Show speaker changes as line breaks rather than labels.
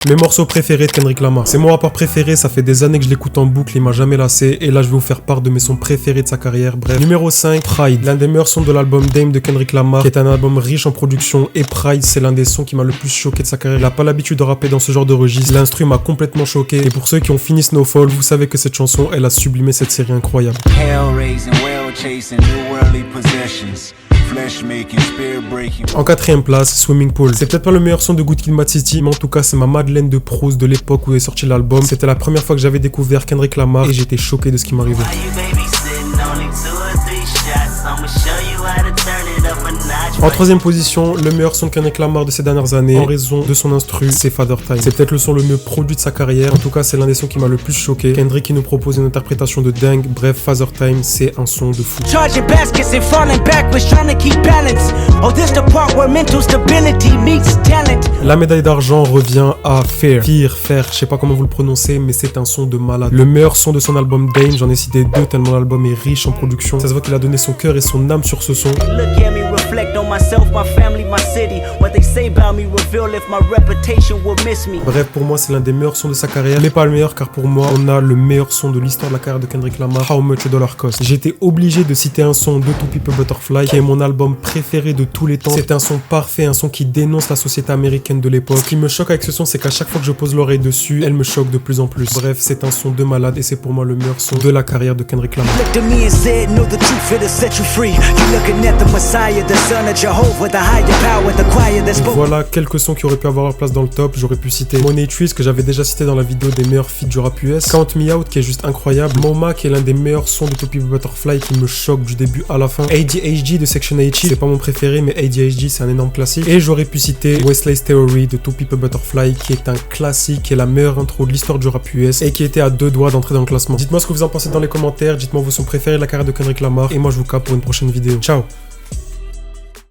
Mes morceaux préférés de Kendrick Lamar. C'est mon rappeur préféré, ça fait des années que je l'écoute en boucle, il m'a jamais lassé. Et là, je vais vous faire part de mes sons préférés de sa carrière. Bref, numéro 5, Pride. L'un des meilleurs sons de l'album Dame de Kendrick Lamar, qui est un album riche en production. Et Pride, c'est l'un des sons qui m'a le plus choqué de sa carrière. Il a pas l'habitude de rapper dans ce genre de registre. L'instru m'a complètement choqué. Et pour ceux qui ont fini Snowfall, vous savez que cette chanson, elle a sublimé cette série incroyable. En quatrième place, Swimming Pool. C'est peut-être pas le meilleur son de Good Kid, Mad City, mais en tout cas c'est ma Madeleine de Proust de l'époque où est sorti l'album. C'était la première fois que j'avais découvert Kendrick Lamar et j'étais choqué de ce qui m'arrivait. En troisième position, le meilleur son de Kendrick Lamar de ces dernières années, en raison de son instru, c'est Father Time. C'est peut-être le son le mieux produit de sa carrière, en tout cas c'est l'un des sons qui m'a le plus choqué. Kendrick qui nous propose une interprétation de dingue, bref, Father Time, c'est un son de fou. La médaille d'argent revient à Fair, je sais pas comment vous le prononcez, mais c'est un son de malade. Le meilleur son de son album Dame, j'en ai cité deux tellement l'album est riche en production. Ça se voit qu'il a donné son cœur et son âme sur ce son. Bref, pour moi c'est l'un des meilleurs sons de sa carrière, mais pas le meilleur car pour moi on a le meilleur son de l'histoire de la carrière de Kendrick Lamar, How Much a Dollar Cost. J'ai été obligé de citer un son de To Pimp a Butterfly qui est mon album préféré de tous les temps. C'est un son parfait, un son qui dénonce la société américaine de l'époque. Ce qui me choque avec ce son, c'est qu'à chaque fois que je pose l'oreille dessus, elle me choque de plus en plus. Bref, c'est un son de malade et c'est pour moi le meilleur son de la carrière de Kendrick Lamar. Voilà quelques sons qui auraient pu avoir leur place dans le top. J'aurais pu citer Money Trees que j'avais déjà cité dans la vidéo des meilleurs feats du rap US, Count Me Out qui est juste incroyable, MoMA qui est l'un des meilleurs sons de To Pimp a Butterfly qui me choque du début à la fin, ADHD de Section 80, c'est pas mon préféré mais ADHD c'est un énorme classique, et j'aurais pu citer Westlife Theory de To Pimp a Butterfly qui est un classique, qui est la meilleure intro de l'histoire du rap US et qui était à 2 doigts d'entrer dans le classement. Dites-moi ce que vous en pensez dans les commentaires, dites-moi vos sons préférés de la carrière de Kendrick Lamar et moi je vous capte pour une prochaine vidéo. Ciao.